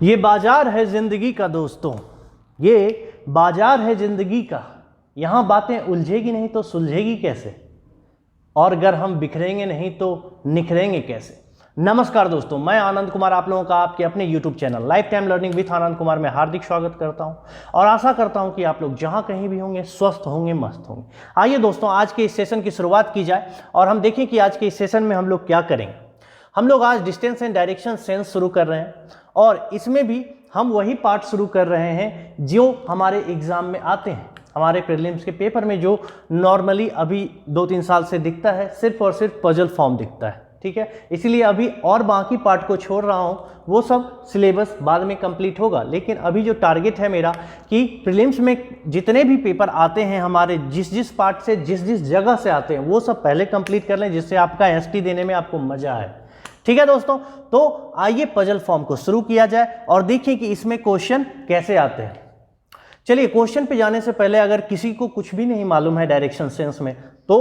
ये बाजार है जिंदगी का दोस्तों, ये बाजार है जिंदगी का। यहाँ बातें उलझेगी नहीं तो सुलझेगी कैसे, और अगर हम बिखरेंगे नहीं तो निखरेंगे कैसे। नमस्कार दोस्तों, मैं आनंद कुमार आप लोगों का आपके अपने YouTube channel life time learning with Anand Kumar में हार्दिक स्वागत करता हूं और आशा करता हूं कि आप लोग जहां कहीं भी होंगे स्वस्थ होंगे, मस्त होंगे। आइए दोस्तों, आज के इस सेशन की शुरुआत की जाए और हम देखें कि आज के इस सेशन में हम लोग क्या करेंगे। हम लोग आज डिस्टेंस एंड डायरेक्शन सेंस शुरू कर रहे हैं और इसमें भी हम वही पार्ट शुरू कर रहे हैं जो हमारे एग्जाम में आते हैं, हमारे प्रीलिम्स के पेपर में जो नॉर्मली अभी 2-3 साल से दिखता है, सिर्फ और सिर्फ पजल फॉर्म दिखता है। ठीक है, इसलिए अभी और बाकी पार्ट को छोड़ रहा हूँ, वो सब सिलेबस बाद में कंप्लीट होगा। लेकिन अभी जो टारगेट है मेरा कि प्रीलिम्स में जितने भी पेपर आते हैं हमारे, जिस पार्ट से जिस जगह से आते हैं, वो सब पहले कंप्लीट कर लें, जिससे आपका एसटी देने में आपको मजा आए। ठीक है दोस्तों, तो आइए पजल फॉर्म को शुरू किया जाए और देखिए कि इसमें क्वेश्चन कैसे आते हैं। चलिए, क्वेश्चन पे जाने से पहले अगर किसी को कुछ भी नहीं मालूम है डायरेक्शन सेंस में, तो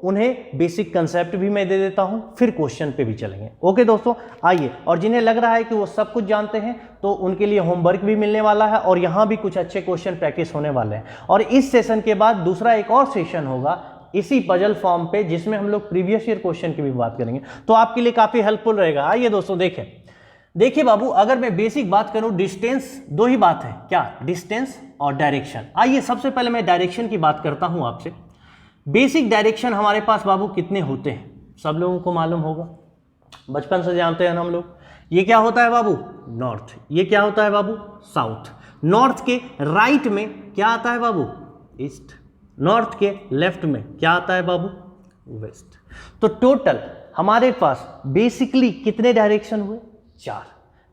उन्हें बेसिक कंसेप्ट भी मैं दे देता हूं, फिर क्वेश्चन पे भी चलेंगे। ओके दोस्तों, आइए। और जिन्हें लग रहा है कि वो सब कुछ जानते हैं, तो उनके लिए होमवर्क भी मिलने वाला है और यहां भी कुछ अच्छे क्वेश्चन प्रैक्टिस होने वाले हैं। और इस सेशन के बाद दूसरा एक और सेशन होगा इसी पजल फॉर्म पे, जिसमें हम लोग प्रीवियस ईयर क्वेश्चन की भी बात करेंगे, तो आपके लिए काफी हेल्पफुल रहेगा। आइए दोस्तों, देखिए बाबू, अगर मैं बेसिक बात करूं, डिस्टेंस दो ही बात है, क्या? डिस्टेंस और डायरेक्शन। आइए सबसे पहले मैं डायरेक्शन की बात करता हूं आपसे। बेसिक डायरेक्शन हमारे पास बाबू कितने होते हैं, सब लोगों को मालूम होगा, बचपन से जानते हैं हम लोग। ये क्या होता है बाबू? नॉर्थ। ये क्या होता है बाबू? साउथ। नॉर्थ के राइट में क्या आता है बाबू? ईस्ट। नॉर्थ के लेफ्ट में क्या आता है बाबू? वेस्ट। तो टोटल हमारे पास बेसिकली कितने डायरेक्शन हुए? 4।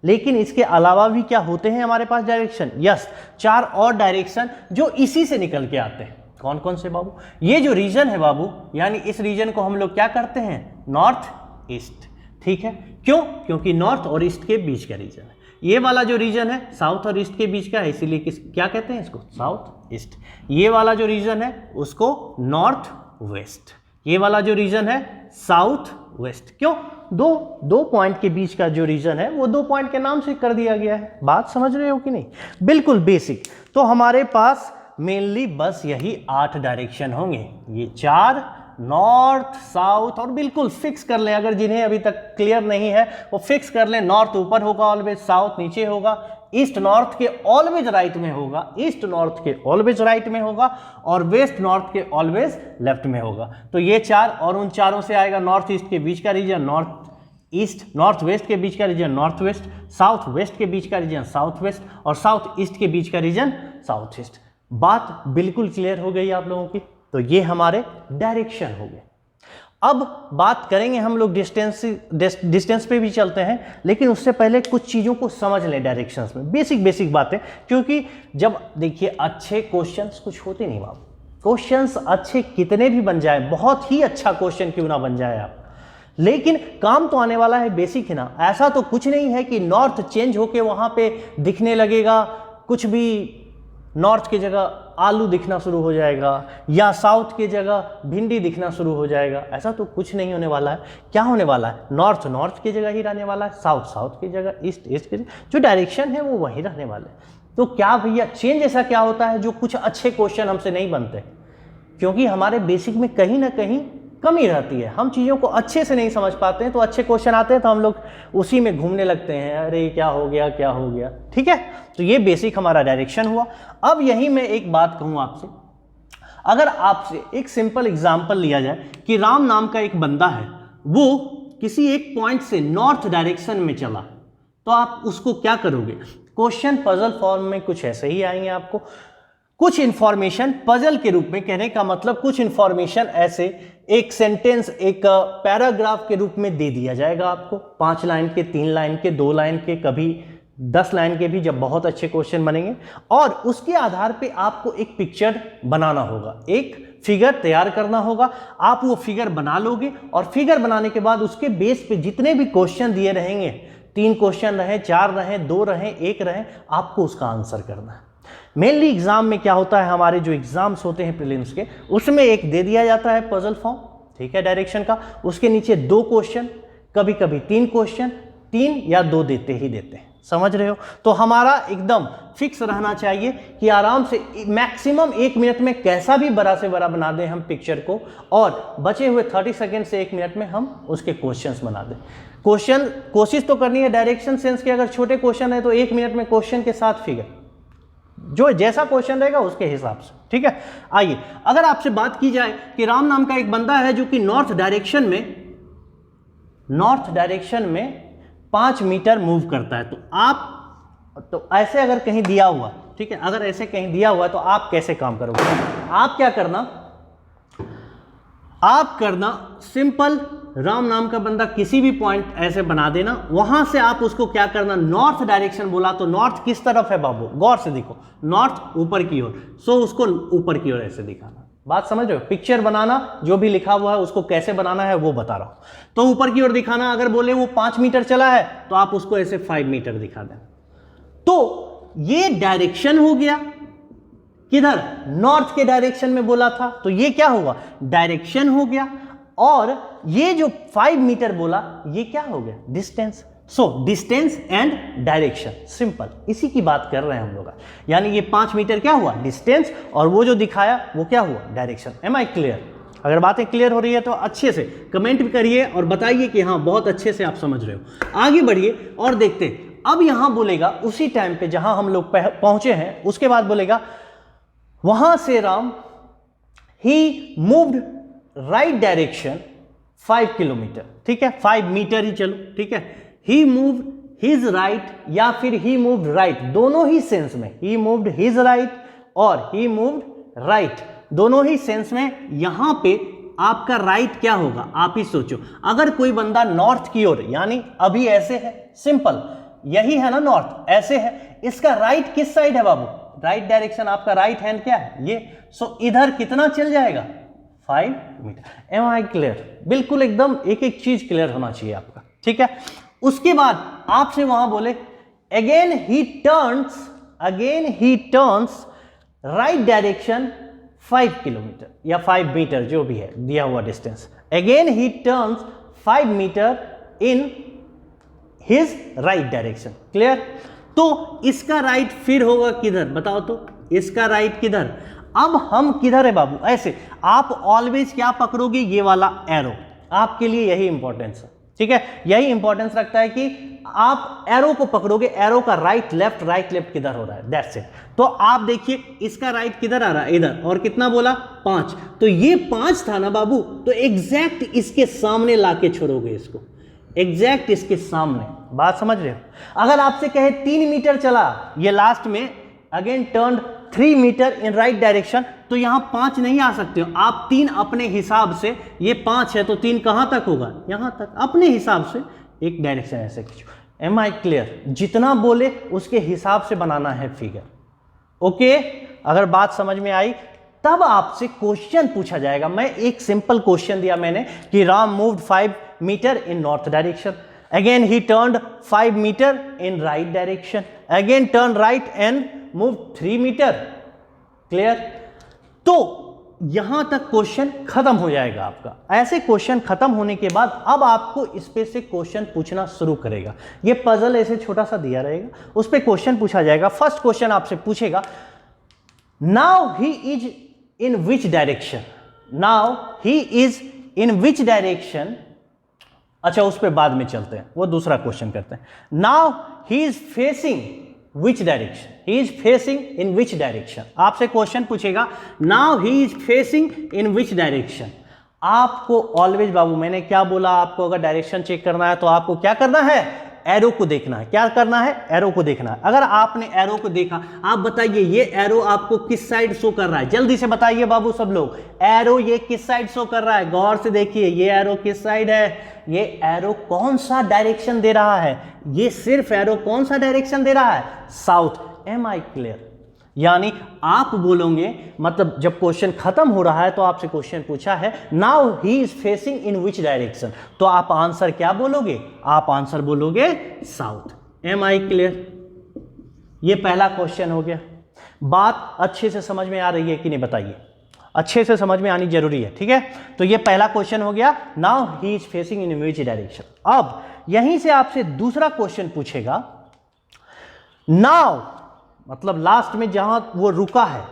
लेकिन इसके अलावा भी क्या होते हैं हमारे पास डायरेक्शन? यस, 4 और डायरेक्शन जो इसी से निकल के आते हैं। कौन कौन से बाबू? ये जो रीजन है बाबू, यानी इस रीजन को हम लोग क्या करते हैं? North east. ठीक है, क्यों? क्योंकि नॉर्थ और ईस्ट के बीच का रीजन है। ये वाला जो रीजन है साउथ और ईस्ट के बीच का है, इसीलिए क्या कहते हैं इसको? South east. ये वाला जो रीजन है उसको नॉर्थ वेस्ट। ये वाला जो रीजन है साउथ वेस्ट। क्यों? दो पॉइंट के बीच का जो रीजन है वो 2 पॉइंट के नाम से कर दिया गया है। बात समझ रहे हो कि नहीं? बिल्कुल बेसिक। तो हमारे पास मेनली बस यही 8 डायरेक्शन होंगे, ये 4, नॉर्थ, साउथ, और बिल्कुल फिक्स कर लें, अगर जिन्हें अभी तक क्लियर नहीं है वो फिक्स कर लें। नॉर्थ ऊपर होगा ऑलवेज, साउथ नीचे होगा, ईस्ट नॉर्थ के ऑलवेज राइट में होगा, ईस्ट नॉर्थ के ऑलवेज राइट में होगा, और वेस्ट नॉर्थ के ऑलवेज लेफ्ट में होगा। तो ये 4, और उन चारों से आएगा नॉर्थ ईस्ट के बीच का region north east, north west के बीच का region north west, south west के बीच का रीजन साउथ वेस्ट, और साउथ ईस्ट के बीच का रीजन साउथ ईस्ट। बात बिल्कुल क्लियर हो गई आप लोगों की? तो ये हमारे डायरेक्शन हो गए। अब बात करेंगे हम लोग डिस्टेंस पे भी चलते हैं, लेकिन उससे पहले कुछ चीज़ों को समझ लें डायरेक्शंस में, बेसिक बातें। क्योंकि जब देखिए अच्छे क्वेश्चंस कुछ होते नहीं बाबू, क्वेश्चंस अच्छे कितने भी बन जाए, बहुत ही अच्छा क्वेश्चन क्यों ना बन जाए आप, लेकिन काम तो आने वाला है बेसिक है ना। ऐसा तो कुछ नहीं है कि नॉर्थ चेंज होके वहाँ पे दिखने लगेगा कुछ भी, नॉर्थ की जगह आलू दिखना शुरू हो जाएगा या साउथ की जगह भिंडी दिखना शुरू हो जाएगा। ऐसा तो कुछ नहीं होने वाला है। क्या होने वाला है? नॉर्थ की जगह ही रहने वाला है, साउथ की जगह, ईस्ट की जगह, जो डायरेक्शन है वो वहीं रहने वाले हैं। तो क्या भैया चेंज ऐसा क्या होता है जो कुछ अच्छे क्वेश्चन हमसे नहीं बनते? क्योंकि हमारे बेसिक में कहीं ना कहीं कमी रहती है, हम चीज़ों को अच्छे से नहीं समझ पाते हैं। तो अच्छे क्वेश्चन आते हैं तो हम लोग उसी में घूमने लगते हैं, अरे क्या हो गया। ठीक है, तो ये बेसिक हमारा डायरेक्शन हुआ। अब यही मैं एक बात कहूँ आपसे, अगर आपसे एक सिंपल एग्जांपल लिया जाए कि राम नाम का एक बंदा है, वो किसी एक पॉइंट से नॉर्थ डायरेक्शन में चला, तो आप उसको क्या करोगे? क्वेश्चन पजल फॉर्म में कुछ ऐसे ही आएंगे आपको। कुछ इंफॉर्मेशन पजल के रूप में, कहने का मतलब कुछ इंफॉर्मेशन ऐसे एक सेंटेंस, एक पैराग्राफ के रूप में दे दिया जाएगा आपको, 5 लाइन के, 3 लाइन के, 2 लाइन के, कभी 10 लाइन के भी, जब बहुत अच्छे क्वेश्चन बनेंगे। और उसके आधार पे आपको एक पिक्चर बनाना होगा, एक फिगर तैयार करना होगा। आप वो फिगर बना लोगे और फिगर बनाने के बाद उसके बेस पे जितने भी क्वेश्चन दिए रहेंगे, 3 क्वेश्चन रहे, 4 रहे, 2 रहे, 1 रहे, आपको उसका आंसर करना है। मेनली एग्जाम में क्या होता है, हमारे जो एग्जाम्स होते हैं प्रीलिम्स के, उसमें एक दे दिया जाता है पजल फॉर्म, ठीक है, डायरेक्शन का, उसके नीचे 2 क्वेश्चन, कभी कभी 3 क्वेश्चन, 3 या 2 देते ही देते हैं। समझ रहे हो? तो हमारा एकदम फिक्स रहना चाहिए कि आराम से मैक्सिमम 1 मिनट में कैसा भी बड़ा से बड़ा बना दें हम पिक्चर को, और बचे हुए 30 सेकेंड से 1 मिनट में हम उसके क्वेश्चंस बना दें। क्वेश्चन कोशिश तो करनी है डायरेक्शन सेंस के, अगर छोटे क्वेश्चन है तो 1 मिनट में क्वेश्चन के साथ फिगर, जो जैसा क्वेश्चन रहेगा उसके हिसाब से, ठीक है। आइए, अगर आपसे बात की जाए कि राम नाम का एक बंदा है जो कि नॉर्थ डायरेक्शन में 5 मीटर मूव करता है, तो ऐसे अगर कहीं दिया हुआ, ठीक है, अगर ऐसे कहीं दिया हुआ तो आप कैसे काम करोगे? आप क्या करना, आप करना सिंपल, राम नाम का बंदा किसी भी पॉइंट ऐसे बना देना, वहां से आप उसको क्या करना, नॉर्थ डायरेक्शन बोला तो नॉर्थ किस तरफ है बाबू, गौर से देखो, नॉर्थ ऊपर की ओर, सो उसको ऊपर की ओर ऐसे दिखाना। बात समझ रहे हो? पिक्चर बनाना, जो भी लिखा हुआ है उसको कैसे बनाना है वो बता रहा हूं। तो ऊपर की ओर दिखाना, अगर बोले वो 5 मीटर चला है तो आप उसको ऐसे 5 मीटर दिखा दें। तो ये डायरेक्शन हो गया, किधर, नॉर्थ के डायरेक्शन में बोला था, तो ये क्या हुआ, डायरेक्शन हो गया। और ये जो 5 मीटर बोला ये क्या हो गया, distance. So distance and direction, simple, इसी की बात कर रहे हैं हम लोग। यानी ये 5 मीटर क्या हुआ, डिस्टेंस, और वो जो दिखाया वो क्या हुआ, डायरेक्शन। M I clear? अगर बातें क्लियर हो रही है तो अच्छे से कमेंट भी करिए और बताइए कि हाँ बहुत अच्छे से आप समझ रहे हो। आगे बढ़िए और देखते हैं। अब यहां बोलेगा उसी टाइम पे जहां हम लोग पहुंचे हैं, उसके बाद बोलेगा वहां से राम ही मूव्ड राइट डायरेक्शन 5 किलोमीटर, ठीक है, 5 मीटर ही चलो, ठीक है। ही मूव्ड हिज राइट या फिर ही मूव्ड राइट, दोनों ही सेंस में, ही मूव्ड हिज राइट और ही मूव्ड राइट, दोनों ही सेंस में। यहां पे आपका राइट क्या होगा, आप ही सोचो। अगर कोई बंदा नॉर्थ की ओर, यानी अभी ऐसे है, सिंपल यही है ना, नॉर्थ ऐसे है, इसका राइट किस साइड है बाबू, राइट डायरेक्शन, आपका राइट हैंड क्या है, ये। सो इधर कितना चल जाएगा, 5 मीटर। Am I clear? बिल्कुल एकदम एक एक चीज क्लियर होना चाहिए आपका, ठीक है। उसके बाद आपसे वहां बोले again he turns right direction 5 kilometre या 5 मीटर, जो भी है दिया हुआ distance. Again he turns 5 metre in his right direction. Clear? तो इसका राइट फिर होगा किधर, बताओ तो, इसका राइट किधर। अब हम किधर है बाबू, ऐसे आप ऑलवेज क्या पकड़ोगे, ये वाला एरो, आपके लिए यही इंपॉर्टेंस है, ठीक है, यही इंपॉर्टेंस रखता है कि आप एरो को पकड़ोगे, एरो का राइट लेफ्ट किधर हो रहा है, दैट्स इट। तो आप देखिए इसका राइट किधर आ रहा है, इधर, और कितना बोला, 5, तो ये 5 था ना बाबू, तो एग्जैक्ट इसके सामने लाके छोड़ोगे इसको, एग्जैक्ट इसके सामने। बात समझ रहे हो? अगर आपसे कहे 3 मीटर चला, ये लास्ट में again turn 3 metre in right direction, तो यहां 5 नहीं आ सकते हो आप, 3 अपने हिसाब से, ये 5 है तो 3 कहां तक होगा, यहां तक, अपने हिसाब से एक डायरेक्शन ऐसे खींचो। Am I clear? जितना बोले उसके हिसाब से बनाना है फिगर, ओके। अगर बात समझ में आई तब आपसे क्वेश्चन पूछा जाएगा। मैं एक सिंपल क्वेश्चन दिया मैंने कि Ram moved 5 metre in north direction, again he turned 5 metre in right direction, again turn right and move 3 metre. Clear? तो यहां तक क्वेश्चन खत्म हो जाएगा आपका। ऐसे क्वेश्चन खत्म होने के बाद अब आपको इस पे से क्वेश्चन पूछना शुरू करेगा। ये पजल ऐसे छोटा सा दिया रहेगा, उस पे क्वेश्चन पूछा जाएगा। फर्स्ट क्वेश्चन आपसे पूछेगा, now he is in which direction, now he is in which direction. अच्छा, उस पे बाद में चलते हैं, वो दूसरा क्वेश्चन करते हैं। Now he is facing which direction, he is facing in which direction. आपसे क्वेश्चन पूछेगा, now he is facing in which direction. आपको ऑलवेज बाबू, मैंने क्या बोला, आपको अगर डायरेक्शन चेक करना है तो आपको क्या करना है, एरो को देखना है। क्या करना है, एरो को देखना है। अगर आपने एरो को देखा, आप बताइए ये एरो आपको किस साइड शो कर रहा है, जल्दी से बताइए बाबू सब लोग, एरो ये किस साइड शो कर रहा है, गौर से देखिए, ये एरो किस साइड है, ये एरो कौन सा डायरेक्शन दे रहा है, ये सिर्फ एरो कौन सा डायरेक्शन दे रहा है, साउथ। M I clear? यानी आप बोलोगे, मतलब जब क्वेश्चन खत्म हो रहा है तो आपसे क्वेश्चन पूछा है, now he is facing in which direction, तो आप आंसर क्या बोलोगे, आप आंसर बोलोगे साउथ। M I clear? ये पहला क्वेश्चन हो गया। बात अच्छे से समझ में आ रही है कि नहीं, बताइए, अच्छे से समझ में आनी जरूरी है, ठीक है। तो ये पहला क्वेश्चन हो गया, now he is facing in which direction. अब यहीं से आपसे दूसरा क्वेश्चन पूछेगा, नाउ मतलब लास्ट में जहां वो रुका है,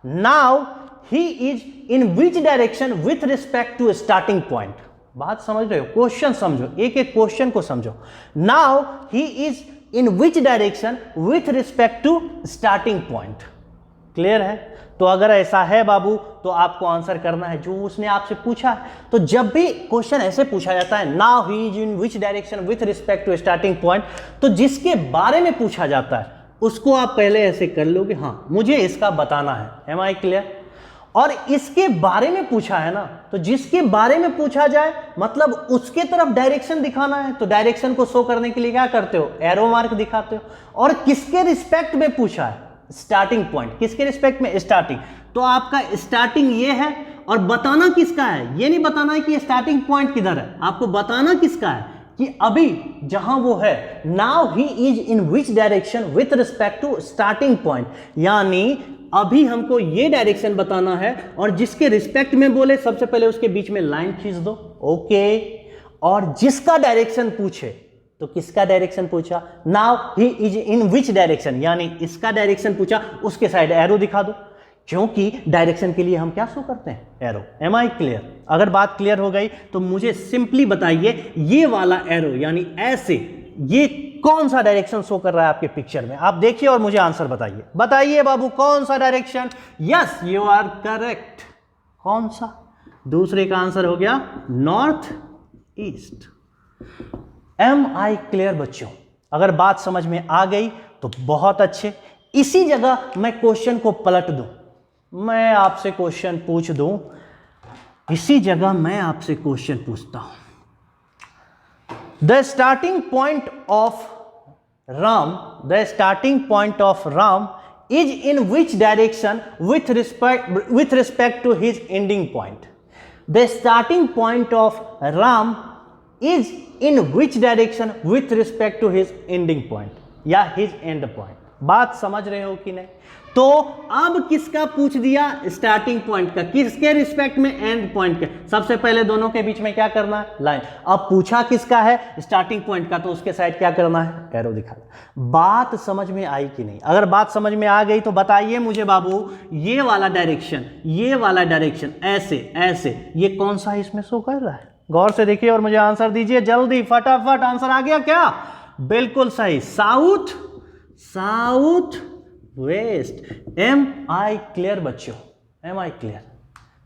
now he is in which direction with respect to starting point. बात समझ रहे हो, क्वेश्चन समझो, एक एक क्वेश्चन को समझो। Now he is in which direction with respect to starting point. Clear है? तो अगर ऐसा है बाबू तो आपको आंसर करना है जो उसने आपसे पूछा है। तो जब भी क्वेश्चन ऐसे पूछा जाता है, now he is in which direction with respect to starting point, तो जिसके बारे में पूछा जाता है उसको आप पहले ऐसे कर लो कि हाँ मुझे इसका बताना है। Am I clear? और इसके बारे में पूछा है ना, तो जिसके बारे में पूछा जाए मतलब उसके तरफ डायरेक्शन दिखाना है, तो डायरेक्शन को शो करने के लिए क्या करते हो, एरो मार्क दिखाते हो। और किसके रिस्पेक्ट में पूछा है, स्टार्टिंग पॉइंट, किसके रिस्पेक्ट में, स्टार्टिंग, तो आपका स्टार्टिंग ये है। और बताना किसका है, ये नहीं बताना है कि स्टार्टिंग पॉइंट किधर है, आपको बताना किसका है कि अभी जहां वो है, now he is in which direction with respect to starting point, यानी अभी हमको ये डायरेक्शन बताना है। और जिसके रिस्पेक्ट में बोले सबसे पहले उसके बीच में लाइन खींच दो, ओके। और जिसका डायरेक्शन पूछे, तो किसका डायरेक्शन पूछा, now he is in which direction, यानी इसका डायरेक्शन पूछा, उसके साइड एरो दिखा दो, क्योंकि डायरेक्शन के लिए हम क्या शो करते हैं, एरो। M I clear? अगर बात क्लियर हो गई तो मुझे सिंपली बताइए ये वाला एरो यानी ऐसे, ये कौन सा डायरेक्शन शो कर रहा है आपके पिक्चर में, आप देखिए और मुझे आंसर बताइए। बताइए बाबू कौन सा direction. Yes you are correct. कौन सा? दूसरे का आंसर हो गया north east. Am I clear बच्चों? अगर बात समझ में आ गई तो बहुत अच्छे। इसी जगह मैं क्वेश्चन को पलट दूं, मैं आपसे क्वेश्चन पूछ दूं, इसी जगह मैं आपसे क्वेश्चन पूछता हूं, the starting point of Ram is in which direction with respect to his ending point. The starting point of Ram is in which direction with respect to his ending point या हिज एंड पॉइंट। बात समझ रहे हो कि नहीं? तो अब किसका पूछ दिया, स्टार्टिंग पॉइंट का, किसके रिस्पेक्ट में, एंड पॉइंट के। सबसे पहले दोनों के बीच में क्या करना है, लाइन। अब पूछा किसका है, स्टार्टिंग पॉइंट का, तो उसके साइड क्या करना है, एरो दिखाना। बात समझ में आई कि नहीं? अगर बात समझ में आ गई तो बताइए मुझे बाबू, ये वाला डायरेक्शन ऐसे ऐसे, ये कौन सा इसमें शो कर रहा है? गौर से देखिए और मुझे आंसर दीजिए जल्दी, फटाफट। आंसर आ गया क्या? बिल्कुल सही, south west. Am I clear बच्चों? Am I clear?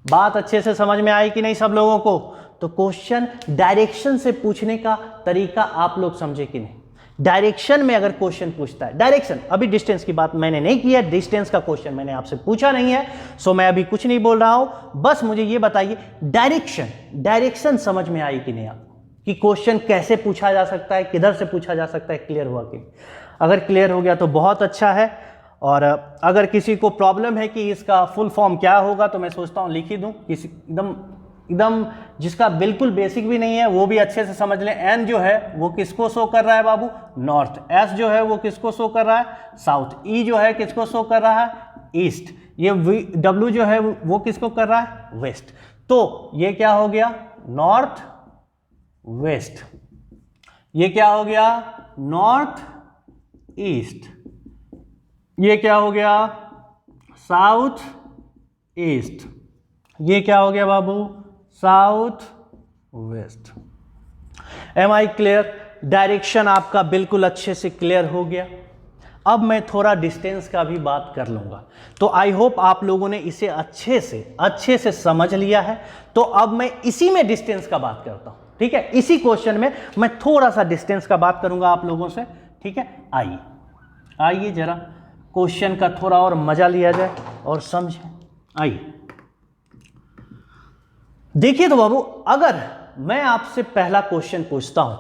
बात अच्छे से समझ में आई कि नहीं सब लोगों को? तो क्वेश्चन डायरेक्शन से पूछने का तरीका आप लोग समझे कि नहीं? डायरेक्शन में अगर क्वेश्चन पूछता है, डायरेक्शन, अभी डिस्टेंस की बात मैंने नहीं की है, डिस्टेंस का क्वेश्चन मैंने आपसे पूछा नहीं है, सो मैं अभी कुछ नहीं बोल रहा हूं। बस मुझे ये बताइए डायरेक्शन समझ में आई कि नहीं आपको, कि क्वेश्चन कैसे पूछा जा सकता है, किधर से पूछा जा सकता है, क्लियर हुआ कि? अगर क्लियर हो गया तो बहुत अच्छा है। और अगर किसी को प्रॉब्लम है कि इसका फुल फॉर्म क्या होगा, तो मैं सोचता हूँ लिख ही दूँ, किसी एकदम जिसका बिल्कुल बेसिक भी नहीं है वो भी अच्छे से समझ लें। एन जो है वो किसको शो कर रहा है बाबू, नॉर्थ। एस जो है वो किसको शो कर रहा है, साउथ। ई जो है किसको शो कर रहा है, ईस्ट। ये डब्ल्यू जो है वो किसको कर रहा है, वेस्ट। तो ये क्या हो गया, नॉर्थ वेस्ट। ये क्या हो गया, नॉर्थ ईस्ट। ये क्या हो गया, साउथ ईस्ट। ये क्या हो गया बाबू, south west. Am I clear? Direction आपका बिल्कुल अच्छे से क्लियर हो गया। अब मैं थोड़ा डिस्टेंस का भी बात कर लूंगा। तो आई होप आप लोगों ने इसे अच्छे से समझ लिया है। तो अब मैं इसी में डिस्टेंस का बात करता हूं, ठीक है? इसी क्वेश्चन में मैं थोड़ा सा डिस्टेंस का बात करूंगा आप लोगों से, ठीक है? आइए जरा क्वेश्चन का थोड़ा और मजा लिया जाए और समझें। आइए देखिए तो बाबू, अगर मैं आपसे पहला क्वेश्चन पूछता हूं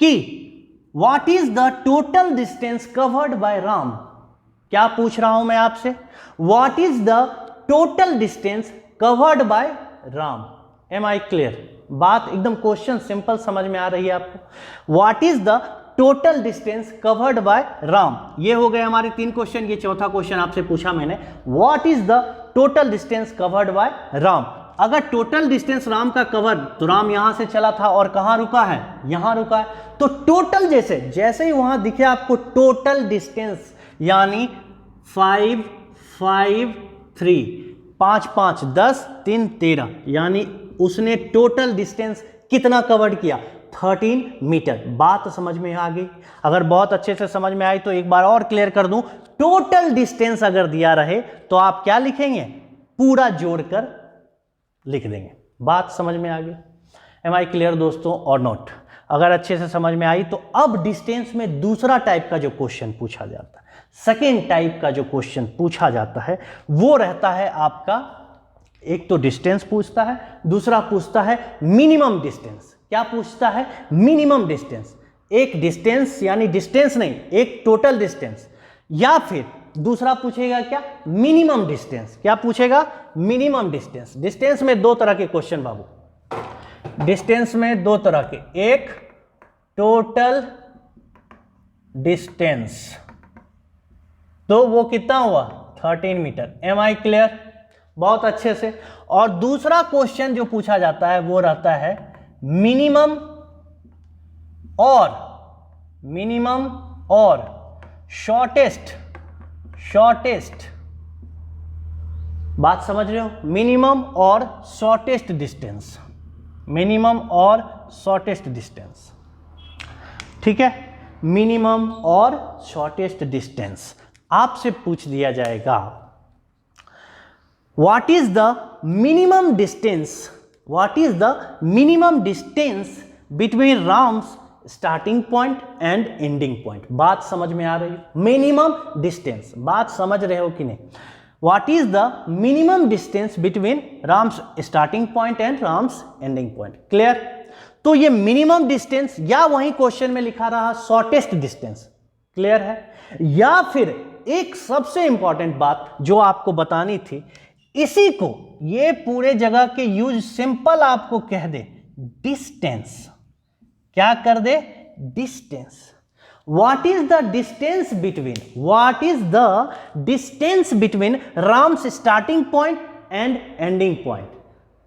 कि what is the total distance covered by Ram. क्या पूछ रहा हूं मैं आपसे, what is the total distance covered by Ram. Am I clear? बात एकदम क्वेश्चन सिंपल समझ में आ रही है आपको? What is the total distance covered by Ram. ये हो गए हमारे 3 क्वेश्चन। ये चौथा क्वेश्चन आपसे पूछा मैंने, what is the total distance covered by Ram. अगर टोटल डिस्टेंस राम का कवर, तो राम यहां से चला था और कहां रुका है, यहां रुका है। तो टोटल जैसे ही वहां दिखे आपको टोटल डिस्टेंस, यानी 5 5 3 5 5 10 3 13, यानी उसने टोटल डिस्टेंस कितना कवर किया? 13 मीटर। बात समझ में आ गई? अगर बहुत अच्छे से समझ में आई तो एक बार और क्लियर कर दूं, टोटल डिस्टेंस अगर दिया रहे तो आप क्या लिखेंगे? पूरा जोड़कर लिख देंगे। बात समझ में आ गई? एम आई क्लियर दोस्तों और नोट? अगर अच्छे से समझ में आई तो अब डिस्टेंस में दूसरा टाइप का जो क्वेश्चन पूछा जाता है, सेकेंड टाइप का जो क्वेश्चन पूछा जाता है वो रहता है आपका, एक तो डिस्टेंस पूछता है, दूसरा पूछता है मिनिमम डिस्टेंस। क्या पूछता है? Minimum distance. एक डिस्टेंस यानी डिस्टेंस नहीं, एक टोटल डिस्टेंस, या फिर दूसरा पूछेगा क्या? Minimum distance. क्या पूछेगा? Minimum distance. डिस्टेंस में दो तरह के क्वेश्चन बाबू, डिस्टेंस में दो तरह के, एक टोटल डिस्टेंस, तो वो कितना हुआ? 13 मीटर। Am I clear? बहुत अच्छे से। और दूसरा क्वेश्चन जो पूछा जाता है वो रहता है मिनिमम और शॉर्टेस्ट। बात समझ रहे हो? मिनिमम और शॉर्टेस्ट डिस्टेंस, मिनिमम और शॉर्टेस्ट डिस्टेंस। ठीक है, मिनिमम और शॉर्टेस्ट डिस्टेंस। आपसे पूछ दिया जाएगा what is the minimum distance between Ram's starting point and ending point. बात समझ में आ रही है? मिनिमम डिस्टेंस, बात समझ रहे हो कि नहीं? What is the minimum distance between Ram's starting point and Ram's ending point. Clear? तो ये मिनिमम डिस्टेंस, या वहीं क्वेश्चन में लिखा रहा शॉर्टेस्ट डिस्टेंस। क्लियर है? या फिर एक सबसे इंपॉर्टेंट बात जो आपको बतानी थी, इसी को ये पूरे जगह के यूज सिंपल आपको कह दे, डिस्टेंस। क्या कर दे? Distance. What is the distance between Ram's starting point and ending point.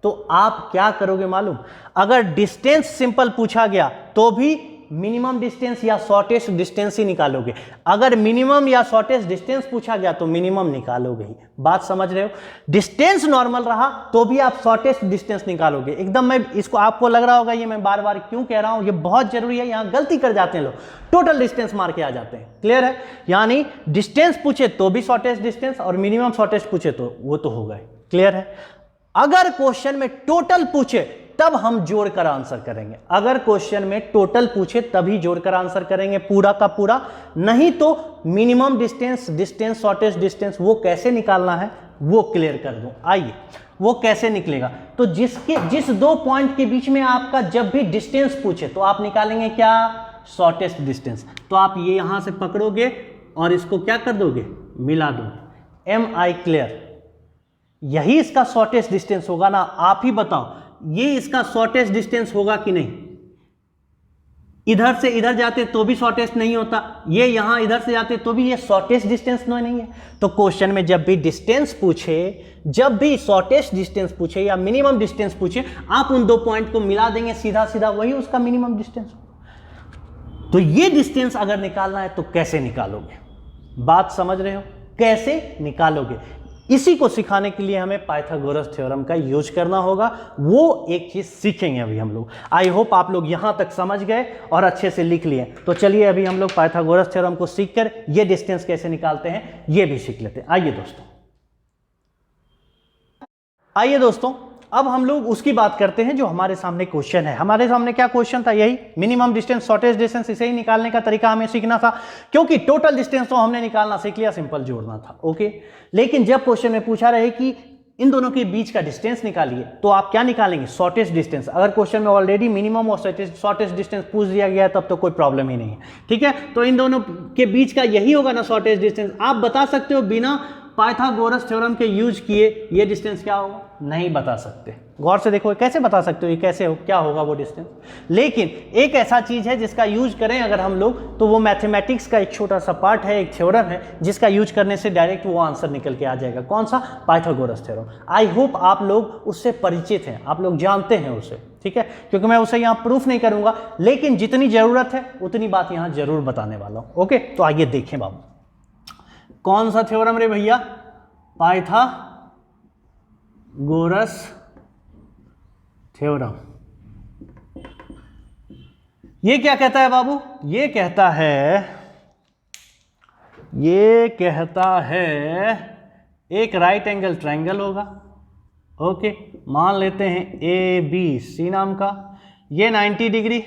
तो आप क्या करोगे मालूम? अगर डिस्टेंस सिंपल पूछा गया तो भी मिनिमम डिस्टेंस या शॉर्टेस्ट डिस्टेंस ही निकालोगे। अगर मिनिमम या शॉर्टेस्ट डिस्टेंस पूछा गया तो मिनिमम निकालोगे ही। बात समझ रहे हो? डिस्टेंस नॉर्मल रहा तो भी आप शॉर्टेस्ट डिस्टेंस निकालोगे। एकदम, मैं इसको, आपको लग रहा होगा ये मैं बार बार क्यों कह रहा हूं, ये बहुत जरूरी है, यहां गलती कर जाते हैं लोग, टोटल डिस्टेंस मार के आ जाते हैं। क्लियर है? यानी डिस्टेंस पूछे तो भी शॉर्टेस्ट डिस्टेंस और मिनिमम शॉर्टेस्ट पूछे तो वो तो होगा ही। क्लियर है? अगर क्वेश्चन में टोटल पूछे तब हम जोड़कर आंसर करेंगे। अगर क्वेश्चन में टोटल पूछे तभी जोड़कर आंसर करेंगे पूरा का पूरा, नहीं तो मिनिमम डिस्टेंस शॉर्टेस्ट डिस्टेंस वो कैसे निकालना है वो क्लियर कर दूं। आइए, वो कैसे निकलेगा? तो जिस दो पॉइंट के बीच में आपका जब भी डिस्टेंस पूछे तो आप निकालेंगे क्या? Shortest distance. तो आप ये यहां से पकड़ोगे और इसको क्या कर दोगे? मिला दोगे। Am I clear? यही इसका शॉर्टेस्ट डिस्टेंस होगा ना? आप ही बताओ, ये इसका शॉर्टेस्ट डिस्टेंस होगा कि नहीं? इधर से इधर जाते तो भी शॉर्टेस्ट नहीं होता, ये यहां इधर से जाते तो भी ये शॉर्टेस्ट डिस्टेंस नहीं है। तो क्वेश्चन में जब भी डिस्टेंस पूछे, जब भी शॉर्टेस्ट डिस्टेंस पूछे या मिनिमम डिस्टेंस पूछे, आप उन दो पॉइंट को मिला देंगे, सीधा सीधा वही उसका मिनिमम डिस्टेंस होगा। तो ये डिस्टेंस अगर निकालना है तो कैसे निकालोगे? बात समझ रहे हो? कैसे निकालोगे? इसी को सिखाने के लिए हमें पाइथागोरस थ्योरम का यूज करना होगा। वो एक चीज सीखेंगे अभी हम लोग। आई होप आप लोग यहां तक समझ गए और अच्छे से लिख लिए। तो चलिए अभी हम लोग पाइथागोरस थ्योरम को सीखकर ये डिस्टेंस कैसे निकालते हैं ये भी सीख लेते हैं। आइए दोस्तों, अब हम लोग उसकी बात करते हैं जो हमारे सामने क्वेश्चन है। हमारे सामने क्या क्वेश्चन था? यही मिनिमम डिस्टेंस शॉर्टेस्ट डिस्टेंस, इसे ही निकालने का तरीका हमें सीखना था, क्योंकि टोटल डिस्टेंस तो हमने निकालना सीख लिया, सिंपल जोड़ना था। ओके, लेकिन जब क्वेश्चन में पूछा रहे कि इन दोनों के बीच का डिस्टेंस निकालिए, तो आप क्या निकालेंगे? Shortest distance. अगर क्वेश्चन में ऑलरेडी मिनिमम और शॉर्टेस्ट डिस्टेंस पूछ दिया गया है तब तो कोई प्रॉब्लम ही नहीं है। ठीक है, तो इन दोनों के बीच का यही होगा ना शॉर्टेस्ट डिस्टेंस। आप बता सकते हो बिना पाइथागोरस थ्योरम के यूज किए ये डिस्टेंस क्या होगा? नहीं बता सकते। गौर से देखो, कैसे बता सकते हो ये कैसे हो, क्या होगा वो डिस्टेंस? लेकिन एक ऐसा चीज है जिसका यूज करें अगर हम लोग, तो वो मैथमेटिक्स का एक छोटा सा पार्ट है, एक थ्योरम है, जिसका यूज करने से डायरेक्ट वो आंसर निकल के आ जाएगा। कौन सा? Pythagoras theorem. आई होप आप लोग उससे परिचित हैं, आप लोग जानते हैं उसे। ठीक है, क्योंकि मैं उसे यहाँ प्रूफ नहीं करूंगा, लेकिन जितनी जरूरत है उतनी बात यहाँ जरूर बताने वाला हूँ। ओके, तो आइए देखें बाबू। कौन सा थ्योरम रे भैया? Pythagoras theorem. ये क्या कहता है बाबू? ये कहता है एक राइट एंगल ट्रायंगल होगा, ओके, मान लेते हैं ABC नाम का, ये 90 डिग्री,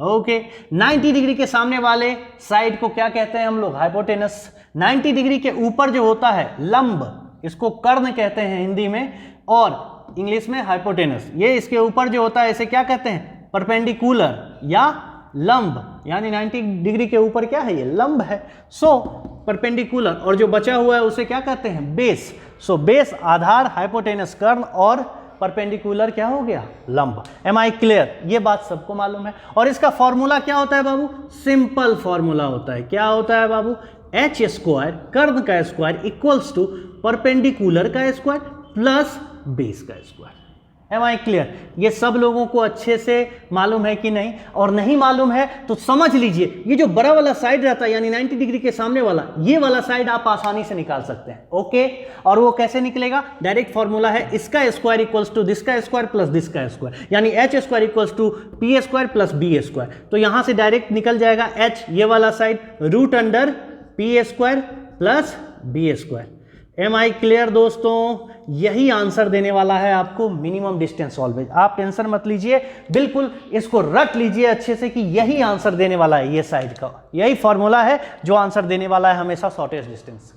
ओके। 90 डिग्री के सामने वाले साइड को क्या कहते हैं हम लोग? हाइपोटेनस। 90 डिग्री के ऊपर जो होता है लंब, इसको कर्ण कहते हैं हिंदी में, और इंग्लिश में हाइपोटेनस। ये इसके ऊपर जो होता है इसे क्या कहते हैं? परपेंडिकुलर या लंब, यानी 90 डिग्री के ऊपर क्या है? ये लंब है, सो परपेंडिकुलर। और जो बचा हुआ है उसे क्या कहते हैं? बेस। सो बेस आधार, हाइपोटेनस कर्ण, और परपेंडिकुलर क्या हो गया? लंब। Am I clear? ये बात सबको मालूम है। और इसका फॉर्मूला क्या होता है बाबू? सिंपल फॉर्मूला होता है। क्या होता है बाबू? h स्क्वायर कर्ण का स्क्वायर इक्वल्स टू परपेंडिकुलर का स्क्वायर प्लस बेस का स्क्वायर। Am I clear? ये सब लोगों को अच्छे से मालूम है कि नहीं? और नहीं मालूम है तो समझ लीजिए, ये जो बड़ा वाला साइड रहता है यानी 90 डिग्री के सामने वाला, ये वाला साइड आप आसानी से निकाल सकते हैं, ओके। और वो कैसे निकलेगा? डायरेक्ट फॉर्मूला है इसका स्क्वायर इक्वल्स टू दिस का स्क्वायर प्लस दिस का स्क्वायर, यानी h square equals to p square plus b square. तो यहां से डायरेक्ट निकल जाएगा h, ये वाला side, root under p square plus b square. Am I clear दोस्तों? यही आंसर देने वाला है आपको मिनिमम डिस्टेंस सॉल्वेज। आप टेंशन मत लीजिए, बिल्कुल इसको रट लीजिए अच्छे से कि यही आंसर देने वाला है, ये साइड का यही फॉर्मूला है जो आंसर देने वाला है हमेशा शॉर्टेस्ट डिस्टेंस।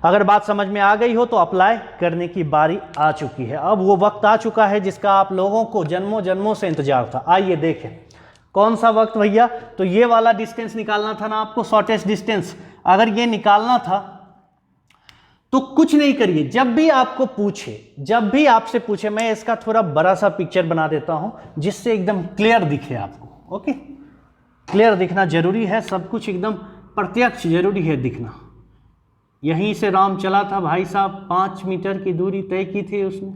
अगर बात समझ में आ गई हो तो अप्लाई करने की बारी आ चुकी है। अब वो वक्त आ चुका है जिसका आप लोगों को जन्मों जन्मों से इंतजार था। आइए देखें कौन सा वक्त भैया? तो ये वाला डिस्टेंस निकालना था ना आपको, शॉर्टेस्ट डिस्टेंस। अगर ये निकालना था तो कुछ नहीं करिए, जब भी आपको पूछे, जब भी आपसे पूछे, मैं इसका थोड़ा बड़ा सा पिक्चर बना देता हूं जिससे एकदम क्लियर दिखे आपको, ओके। क्लियर दिखना जरूरी है, सब कुछ एकदम प्रत्यक्ष जरूरी है दिखना। यहीं से राम चला था भाई साहब, 5 मीटर की दूरी तय की थी उसने,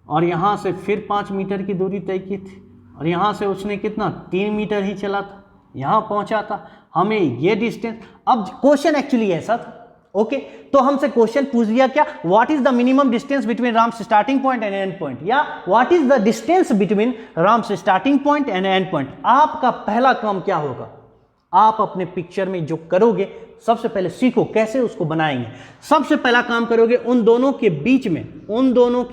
और यहाँ से फिर 5 मीटर की दूरी तय की थी, और यहाँ से उसने कितना 3 मीटर ही चला था, यहाँ पहुँचा था। हमें ये डिस्टेंस, अब क्वेश्चन एक्चुअली ऐसा था, ओके। तो हमसे क्वेश्चन पूछ दिया क्या? What is the minimum distance between Ram's starting point and end point, या what is the distance between Ram's starting point and end point. आपका पहला काम क्या होगा? आप अपने पिक्चर में जो करोगे, सबसे पहले सीखो कैसे उसको बनाएंगे। सबसे पहला काम करोगे, उन दोनों के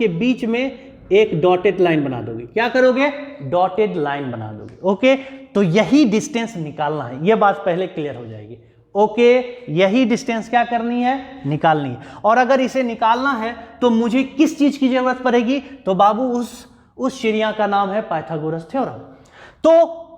बीच में एक डॉटेड लाइन बना दोगे। क्या करोगे? डॉटेड लाइन बना दोगे, ओके। तो यही डिस्टेंस निकालना है, यह बात पहले क्लियर हो जाएगी, ओके। यही डिस्टेंस क्या करनी है? निकालनी है। और अगर इसे निकालना है तो मुझे किस चीज की जरूरत पड़ेगी? तो बाबू उस चिड़िया का नाम है पाइथागोरस थ्योरम। तो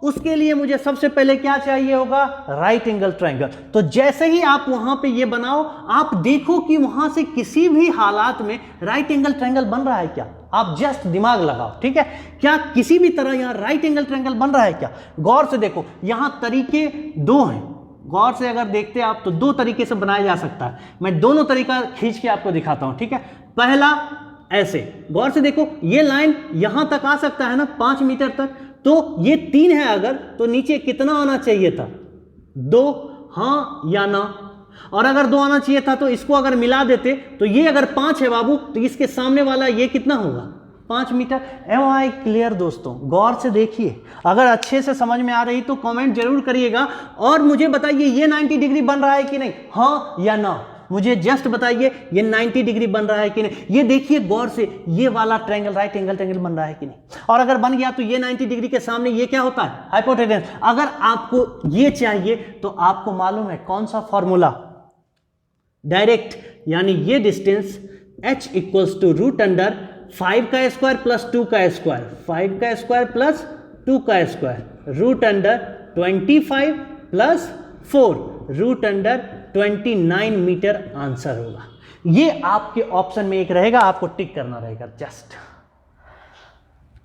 उसके लिए मुझे सबसे पहले क्या चाहिए होगा? Right angle triangle. तो जैसे ही आप वहां पे ये बनाओ, आप देखो कि वहां से किसी भी हालात में राइट एंगल ट्रायंगल बन रहा है क्या? आप जस्ट दिमाग लगाओ, ठीक है। क्या किसी भी तरह यहां राइट एंगल ट्रायंगल बन रहा है क्या? गौर से देखो, यहां तरीके 2 हैं। गौर से अगर देखते हैं आप तो 2 तरीके से बनाया जा सकता है। मैं दोनों तरीका खींच के आपको दिखाता हूं, ठीक है। पहला ऐसे, गौर से देखो, ये लाइन यहां तक आ सकता है ना, 5 मीटर तक। तो ये 3 है अगर, तो नीचे कितना आना चाहिए था? 2, हाँ या ना? और अगर 2 आना चाहिए था तो इसको अगर मिला देते तो ये अगर 5 है बाबू, तो इसके सामने वाला ये कितना होगा? 5 मीटर। एम आई क्लियर दोस्तों? गौर से देखिए, अगर अच्छे से समझ में आ रही तो कमेंट जरूर करिएगा और मुझे बताइए ये 90 डिग्री बन रहा है कि नहीं, हाँ या ना? मुझे जस्ट बताइए ये 90 डिग्री बन रहा है कि नहीं। ये देखिए गौर से, ये वाला ट्रायंगल राइट एंगल ट्रायंगल बन रहा है कि नहीं। और अगर बन गया तो ये 90 डिग्री के सामने ये क्या होता है? हाइपोटेनस। अगर आपको ये चाहिए तो आपको मालूम है कौन सा फॉर्मूला? डायरेक्ट, यानी ये distance h equals to root under 5 का स्क्वायर प्लस 2 का स्क्वायर, 5 का स्क्वायर प्लस 2 का square, root under 25 plus 4, root under 29 metre answer होगा। ये आपके ऑप्शन में एक रहेगा, आपको टिक करना रहेगा जस्ट।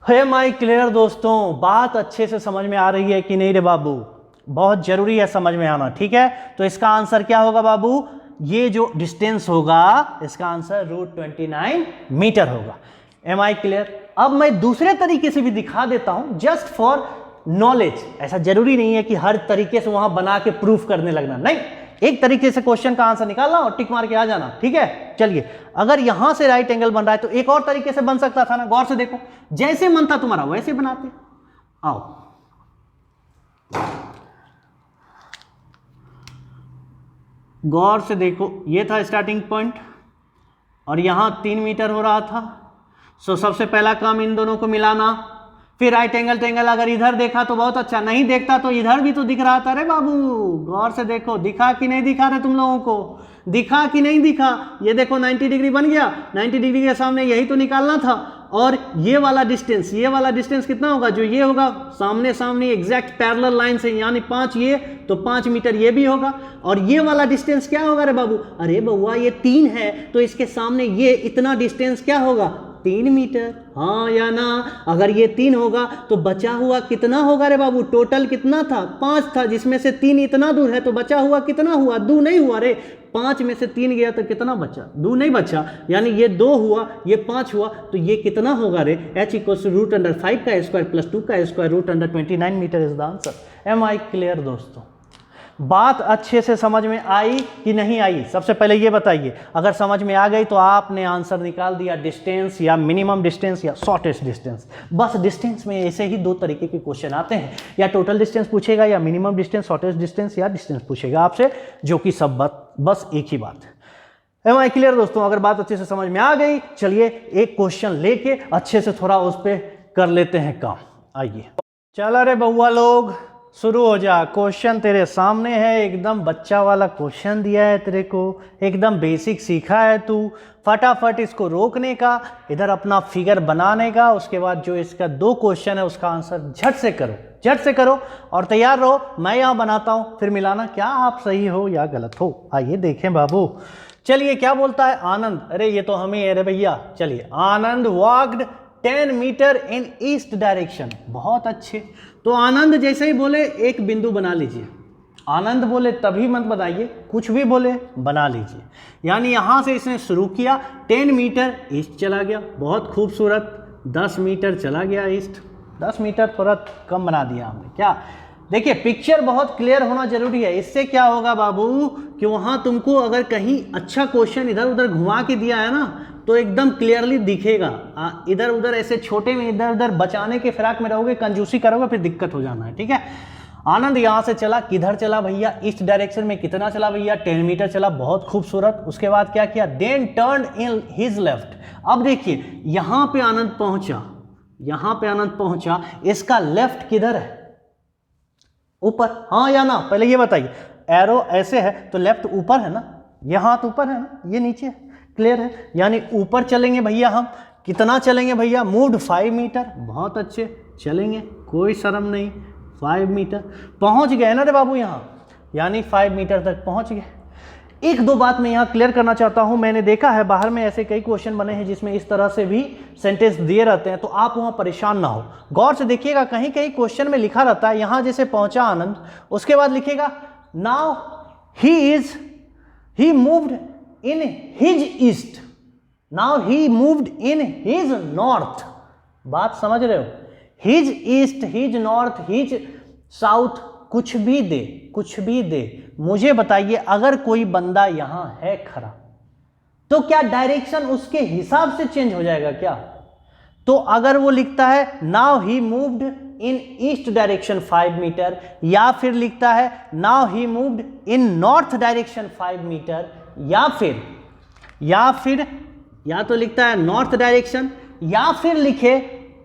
है माई क्लियर दोस्तों? बात अच्छे से समझ में आ रही है कि नहीं रे बाबू? बहुत जरूरी है समझ में आना, ठीक है। तो इसका आंसर क्या होगा बाबू? ये जो डिस्टेंस होगा इसका आंसर रूट 29 मीटर होगा। Am I clear? अब मैं दूसरे तरीके से भी दिखा देता हूं, जस्ट फॉर नॉलेज। ऐसा जरूरी नहीं है कि हर तरीके से वहां बना के प्रूफ करने लगना, नहीं। एक तरीके से क्वेश्चन का आंसर निकालना और टिक मार के आ जाना, ठीक है। चलिए, अगर यहां से राइट एंगल बन रहा है तो एक और तरीके से बन सकता था ना, गौर से देखो, जैसे मन था तुम्हारा वैसे बनाते। आओ, गौर से देखो, ये था स्टार्टिंग पॉइंट और यहां 3 मीटर हो रहा था। सो सबसे पहला काम इन दोनों को मिलाना, फिर राइट एंगल टेंगल अगर इधर देखा तो बहुत अच्छा, नहीं देखता तो इधर भी तो दिख रहा था रे बाबू। गौर से देखो, दिखा कि नहीं दिखा रहे तुम लोगों को, दिखा कि नहीं दिखा। ये देखो 90 डिग्री बन गया, 90 डिग्री के सामने यही तो निकालना था। और ये वाला डिस्टेंस, ये वाला डिस्टेंस कितना होगा, जो ये होगा सामने सामने एग्जैक्ट पैरेलल लाइन से, यानी 5 ये तो 5 मीटर ये भी होगा। और ये वाला डिस्टेंस क्या होगा रे बाबू, अरे बउआ ये 3 है तो इसके सामने ये इतना डिस्टेंस क्या होगा, 3 मीटर, हाँ या ना। अगर ये 3 होगा तो बचा हुआ कितना होगा रे बाबू, टोटल कितना था, 5 था, जिसमें से 3 इतना दूर है तो बचा हुआ कितना हुआ, 2 नहीं हुआ रे। 5 में से 3 गया तो कितना बचा, 2 नहीं बचा, यानी ये 2 हुआ, ये 5 हुआ, तो ये कितना होगा रे, h = √5 का स्क्वायर प्लस 2 का square √29 metre is the answer. Am I clear दोस्तों? बात अच्छे से समझ में आई कि नहीं आई, सबसे पहले ये बताइए। अगर समझ में आ गई तो आपने आंसर निकाल दिया, डिस्टेंस या मिनिमम डिस्टेंस या शॉर्टेस्ट डिस्टेंस। बस डिस्टेंस में ऐसे ही 2 तरीके के क्वेश्चन आते हैं, या टोटल डिस्टेंस पूछेगा या मिनिमम डिस्टेंस, शॉर्टेस्ट डिस्टेंस या डिस्टेंस पूछेगा आपसे, जो कि सब बस एक ही बात है। एम आई क्लियर दोस्तों? अगर बात अच्छे से समझ में आ गई, चलिए एक क्वेश्चन लेके अच्छे से थोड़ा उस पर कर लेते हैं काम। आइए, चल रे बउआ लोग शुरू हो जा। क्वेश्चन तेरे सामने है, एकदम बच्चा वाला क्वेश्चन दिया है तेरे को, एकदम बेसिक सीखा है तू। फटाफट इसको रोकने का, इधर अपना फिगर बनाने का, उसके बाद जो इसका 2 क्वेश्चन है उसका आंसर झट से करो, झट से करो और तैयार रहो। मैं यहाँ बनाता हूँ, फिर मिलाना क्या आप सही हो या गलत हो। आइए देखें बाबू। चलिए, क्या बोलता है आनंद, अरे ये तो हम ही है रे भैया। चलिए, आनंद वॉक्ड 10 मीटर इन ईस्ट डायरेक्शन। बहुत अच्छे, तो आनंद जैसे ही बोले एक बिंदु बना लीजिए। आनंद बोले तभी मत बनाइए, कुछ भी बोले बना लीजिए। यानी यहाँ से इसने शुरू किया, 10 मीटर ईस्ट चला गया, बहुत खूबसूरत। 10 मीटर चला गया ईस्ट, 10 मीटर थोड़ा कम बना दिया हमने। क्या देखिए, पिक्चर बहुत क्लियर होना जरूरी है। इससे क्या होगा बाबू कि वहाँ तुमको अगर कहीं अच्छा क्वेश्चन इधर उधर घुमा के दिया है ना, तो एकदम क्लियरली दिखेगा। इधर उधर ऐसे छोटे में इधर उधर बचाने के फिराक में रहोगे, कंजूसी करोगे, फिर दिक्कत हो जाना है, ठीक है। आनंद यहाँ से चला, किधर चला भैया, ईस्ट डायरेक्शन में। कितना चला भैया, 10 मीटर चला, बहुत खूबसूरत। उसके बाद क्या किया, then turn in his left. अब देखिए, यहाँ पे आनंद पहुंचा, यहाँ पे आनंद पहुंचा, इसका लेफ्ट किधर है, ऊपर, हाँ या ना, पहले ये बताइए। एरो ऐसे है तो लेफ्ट ऊपर है ना, ये हाथ ऊपर है ना, ये नीचे, क्लियर है। यानी ऊपर चलेंगे भैया हम। कितना चलेंगे भैया, मूव्ड 5 मीटर, बहुत अच्छे चलेंगे, कोई शर्म नहीं। 5 मीटर पहुंच गए ना रे बाबू यहाँ, यानी 5 मीटर तक पहुंच गए। 1-2 बात मैं यहाँ क्लियर करना चाहता हूँ। मैंने देखा है बाहर में ऐसे कई क्वेश्चन बने हैं जिसमें इस तरह से भी सेंटेंस दिए रहते हैं, तो आप वहाँ परेशान ना हो। गौर से देखिएगा, कहीं कहीं क्वेश्चन में लिखा रहता है, यहाँ जैसे पहुँचा आनंद, उसके बाद लिखेगा now he moved in his east, now he moved in his north। बात समझ रहे हो, his east, his north, his south, कुछ भी दे, कुछ भी दे। मुझे बताइए, अगर कोई बंदा यहां है खड़ा तो क्या डायरेक्शन उसके हिसाब से चेंज हो जाएगा क्या? तो अगर वो लिखता है now he moved in east direction 5 metre, या फिर लिखता है now he moved in north direction 5 metre, या तो लिखता है नॉर्थ डायरेक्शन, या फिर लिखे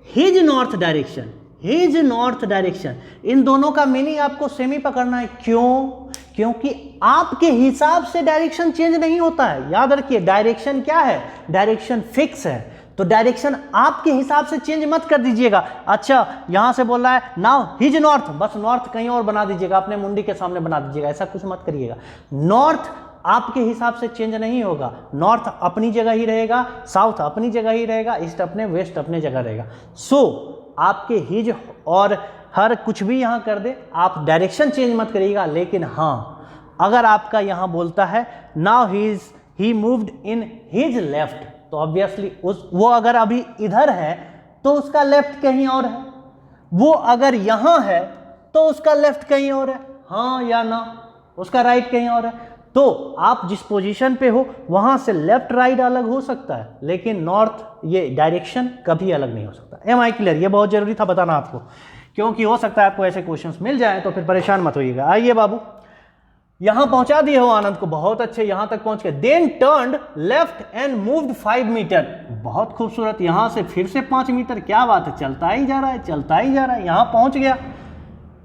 his north direction, his north direction. इन दोनों का मीनिंग आपको सेम ही पकड़ना है। क्यों? क्योंकि आपके हिसाब से डायरेक्शन चेंज नहीं होता है। याद रखिए, डायरेक्शन क्या है, डायरेक्शन फिक्स है, तो डायरेक्शन आपके हिसाब से चेंज मत कर दीजिएगा। अच्छा, यहां से बोल रहा है नाउ हिज नॉर्थ, बस नॉर्थ कहीं और बना दीजिएगा, अपने मुंडी के सामने बना दीजिएगा, ऐसा कुछ मत करिएगा। नॉर्थ आपके हिसाब से चेंज नहीं होगा, नॉर्थ अपनी जगह ही रहेगा, साउथ अपनी जगह ही रहेगा, ईस्ट अपने, वेस्ट अपने जगह रहेगा। सो आपके हिज और हर कुछ भी यहाँ कर दे, आप डायरेक्शन चेंज मत करिएगा। लेकिन हाँ, अगर आपका यहाँ बोलता है now he moved in his left, तो ऑब्वियसली वो अगर अभी इधर है तो उसका लेफ्ट कहीं और है, वो अगर यहाँ है तो उसका लेफ्ट कहीं और है, हाँ या ना? उसका राइट कहीं और है। तो आप जिस पोजीशन पे हो वहां से लेफ्ट राइट अलग हो सकता है, लेकिन नॉर्थ ये डायरेक्शन कभी अलग नहीं हो सकता। Am I clear? ये बहुत जरूरी था बताना आपको, क्योंकि हो सकता है आपको ऐसे क्वेश्चंस मिल जाए तो फिर परेशान मत होइएगा। आइए बाबू, यहां पहुंचा दिए हो आनंद को, बहुत अच्छे, यहां तक पहुंच गए। Then turned left and moved 5 metre, बहुत खूबसूरत, यहां से फिर से 5 मीटर, क्या बात है, चलता ही जा रहा है, चलता ही जा रहा है, यहां पहुंच गया।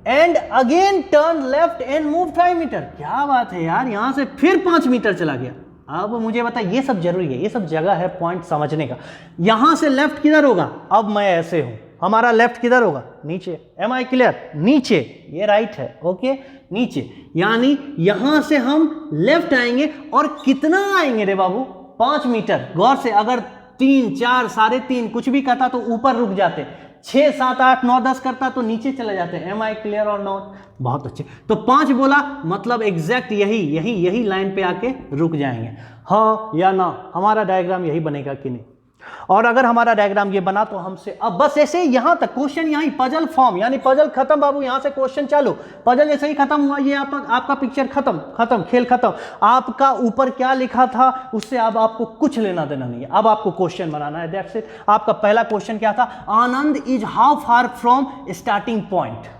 And again turn left and move 5 metre, क्या बात है यार, यहां से फिर 5 मीटर चला गया। अब मुझे बता, ये सब जरूरी है, ये सब जगह है पॉइंट समझने का। यहां से लेफ्ट किधर होगा, अब मैं ऐसे हूं, हमारा लेफ्ट किधर होगा, नीचे। Am I clear? नीचे, ये राइट है, ओके, नीचे, यानी यहां से हम लेफ्ट आएंगे और कितना आएंगे रे बाबू, 5 मीटर। गौर से, अगर 3, 4, 3.5 कुछ भी कहता तो ऊपर रुक जाते, 6, 7, 8, 9, 10 करता तो नीचे चले जाते। एम आई क्लियर और नॉट? बहुत अच्छे। तो 5 बोला मतलब एग्जैक्ट यही लाइन पे आके रुक जाएंगे, हाँ या ना। हमारा डायग्राम यही बनेगा कि नहीं? और अगर हमारा डायग्राम ये बना तो हमसे अब बस ऐसे यहां तक क्वेश्चन, यहीं पजल फॉर्म, यानी पजल खत्म बाबू, यहां से क्वेश्चन चालू। पजल जैसे ही खत्म हुआ, ये आपका पिक्चर खत्म, खेल खत्म। आपका ऊपर क्या लिखा था उससे अब आपको कुछ लेना देना नहीं है, अब आपको क्वेश्चन बनाना है, दैट्स इट। आपका पहला क्वेश्चन क्या था, Anand is how far from starting point.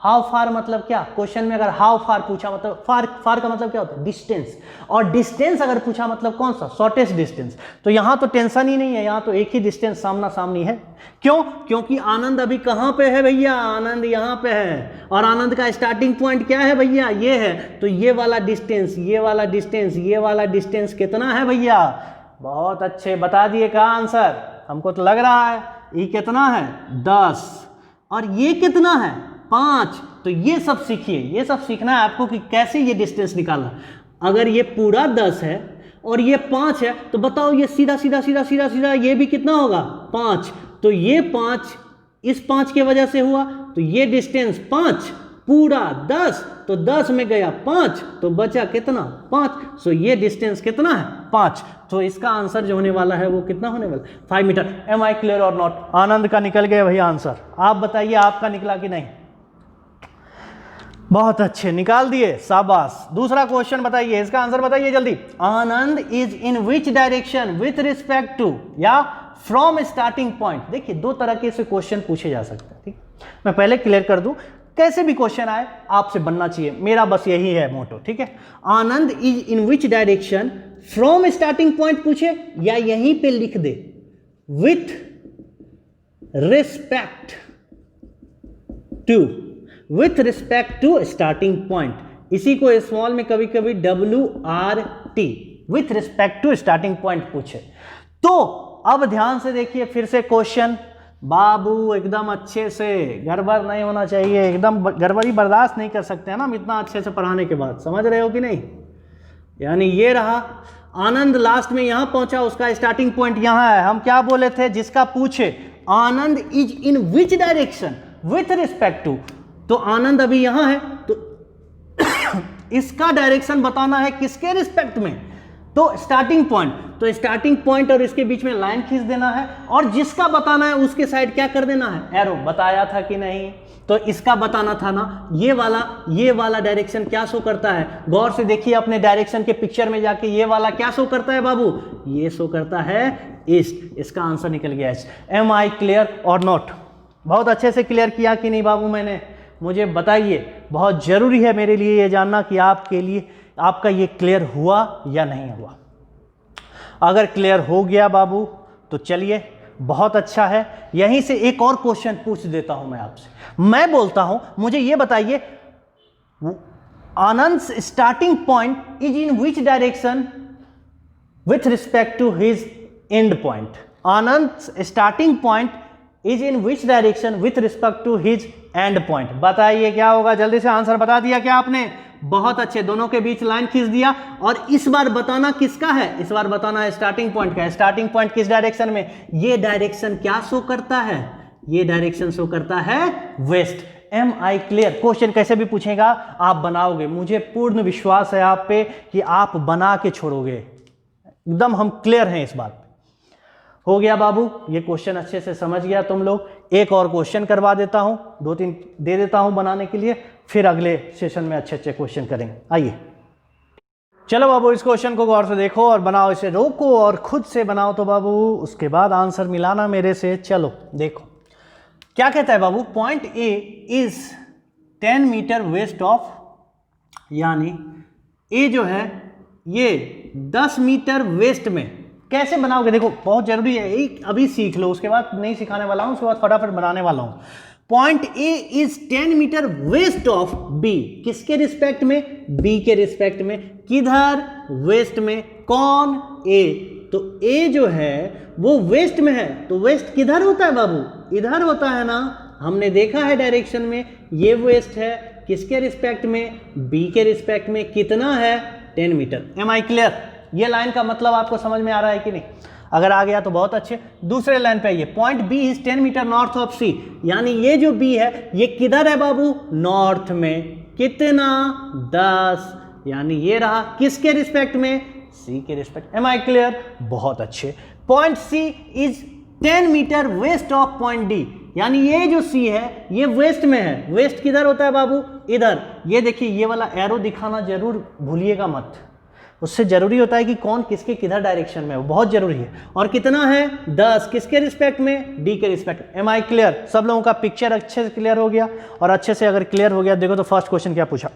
How far मतलब क्या, क्वेश्चन में अगर हाउ फार पूछा मतलब फार का मतलब क्या होता है, डिस्टेंस, और डिस्टेंस अगर पूछा मतलब कौन सा, शॉर्टेस्ट डिस्टेंस। तो यहां तो टेंशन ही नहीं है, यहां तो एक ही डिस्टेंस सामना सामनी है। क्यों? क्योंकि आनंद अभी कहां पे है भैया, आनंद यहां पे है, और आनंद का स्टार्टिंग पॉइंट क्या है भैया, ये है। तो ये वाला डिस्टेंस, ये वाला डिस्टेंस, ये वाला डिस्टेंस कितना है भैया? बहुत अच्छे, बता दिए का आंसर, हमको तो लग रहा है। ये कितना है, 10, और ये कितना है, 5। तो ये सब सीखिए, ये सब सीखना है आपको कि कैसे ये डिस्टेंस निकालना। अगर ये पूरा 10 है और ये 5 है तो बताओ ये सीधा सीधा सीधा सीधा सीधा ये भी कितना होगा, 5। तो ये 5 इस 5 की वजह से हुआ, तो ये डिस्टेंस 5 पूरा 10, तो 10 में गया 5, तो बचा कितना, 5। सो ये डिस्टेंस कितना है, 5। तो इसका आंसर जो होने वाला है वो कितना होने वाला, 5 मीटर। एम आई क्लियर और नॉट? आनंद का निकल गया भैया आंसर, आप बताइए आपका निकला कि नहीं? बहुत अच्छे, निकाल दिए, शाबाश। दूसरा क्वेश्चन बताइए, इसका आंसर बताइए जल्दी। Anand is in which direction with respect to या फ्रॉम स्टार्टिंग पॉइंट। देखिए, दो तरह के से क्वेश्चन पूछे जा सकते हैं, ठीक। मैं पहले क्लियर कर दूं, कैसे भी क्वेश्चन आए आपसे बनना चाहिए, मेरा बस यही है मोटो, ठीक है। Anand is in which direction from starting point पूछे या यहीं पे लिख दे with respect to, with respect to starting point. इसी को स्मॉल में कभी कभी WRT, with respect to starting point पूछे। तो अब ध्यान से देखिए फिर से क्वेश्चन, बाबू एकदम अच्छे से, गड़बड़ नहीं होना चाहिए, एकदम गड़बड़ी बर्दाश्त नहीं कर सकते हैं ना हम इतना अच्छे से पढ़ाने के बाद, समझ रहे हो कि नहीं। यानी ये रहा, आनंद लास्ट में यहां पहुंचा, उसका स्टार्टिंग पॉइंट यहां है। हम क्या बोले थे, जिसका पूछे Anand is in which direction with respect to, तो आनंद अभी यहां है, तो इसका डायरेक्शन बताना है किसके रिस्पेक्ट में, तो स्टार्टिंग पॉइंट। तो स्टार्टिंग पॉइंट और इसके बीच में लाइन खींच देना है, और जिसका बताना है उसके साइड क्या कर देना है, एरो। बताया था कि नहीं? तो इसका बताना था ना, ये वाला डायरेक्शन क्या शो करता है, गौर से देखिए अपने डायरेक्शन के पिक्चर में जाके, ये वाला क्या शो करता है बाबू, ये शो करता है ईस्ट। इसका आंसर निकल गया ईस्ट। एम आई क्लियर और नॉट? बहुत अच्छे से क्लियर किया कि नहीं बाबू मैंने? मुझे बताइए, बहुत जरूरी है मेरे लिए ये जानना कि आपके लिए आपका ये क्लियर हुआ या नहीं हुआ। अगर क्लियर हो गया बाबू तो चलिए बहुत अच्छा है। यहीं से एक और क्वेश्चन पूछ देता हूं मैं आपसे। मैं बोलता हूं, मुझे ये बताइए, Anand starting point is in which direction with respect to his end point. Anand starting point is in which direction with respect to his end point. बताइए क्या होगा, जल्दी से आंसर बता दिया क्या आपने? बहुत अच्छे, दोनों के बीच लाइन खींच दिया। और इस बार बताना किसका है, इस बार बताना है स्टार्टिंग पॉइंट का। स्टार्टिंग पॉइंट किस डायरेक्शन में, ये डायरेक्शन क्या शो करता है, ये डायरेक्शन शो करता है west. Am I clear? Question कैसे भी पूछेगा आप बनाओगे, मुझे पूर्ण विश्वास है आप पे कि आप बना के छोड़ोगे, एकदम हम क्लियर हैं इस बात पे। हो गया बाबू, ये क्वेश्चन अच्छे से समझ गया तुम लोग। एक और क्वेश्चन करवा देता हूँ, 2-3 दे देता हूँ बनाने के लिए, फिर अगले सेशन में अच्छे अच्छे क्वेश्चन करेंगे। आइए चलो बाबू, इस क्वेश्चन को गौर से देखो और बनाओ, इसे रोको और खुद से बनाओ तो बाबू, उसके बाद आंसर मिलाना मेरे से। चलो देखो क्या कहता है बाबू, point A is 10 metre west of, यानी ए जो है ये 10 मीटर वेस्ट में। कैसे बनाओगे देखो, बहुत जरूरी है, एक अभी सीख लो, उसके बाद नहीं सिखाने वाला हूं, उसके बाद फटाफट बनाने वाला हूं। Point A is 10 metre west of B, किसके रिस्पेक्ट में, बी के रिस्पेक्ट में। किधर, वेस्ट में। कौन, ए, तो ए जो है वो वेस्ट में है, तो वेस्ट किधर होता है बाबू, इधर होता है ना, हमने देखा है डायरेक्शन में, ये वेस्ट है, किसके रिस्पेक्ट में, बी के रिस्पेक्ट में। कितना है, 10 मीटर। Am I clear? ये लाइन का मतलब आपको समझ में आ रहा है कि नहीं? अगर आ गया तो बहुत अच्छे। दूसरे लाइन पे आइए, point B is 10 metre north of C, यानी ये जो बी है ये किधर है बाबू, नॉर्थ में। कितना, 10, यानी ये रहा, किसके रिस्पेक्ट में, सी के रिस्पेक्ट। M I clear? बहुत अच्छे। Point C is 10 metre west of point D, यानी ये जो सी है ये वेस्ट में है। वेस्ट किधर होता है बाबू, इधर। ये देखिए, ये वाला एरो दिखाना जरूर भूलिएगा मत, उससे जरूरी होता है कि कौन किसके किधर डायरेक्शन में, वो बहुत जरूरी है। और कितना है, 10, किसके रिस्पेक्ट में, डी के रिस्पेक्ट। M I clear? सब लोगों का पिक्चर अच्छे से क्लियर हो गया? और अच्छे से अगर क्लियर हो गया, देखो तो फर्स्ट क्वेश्चन क्या पूछा,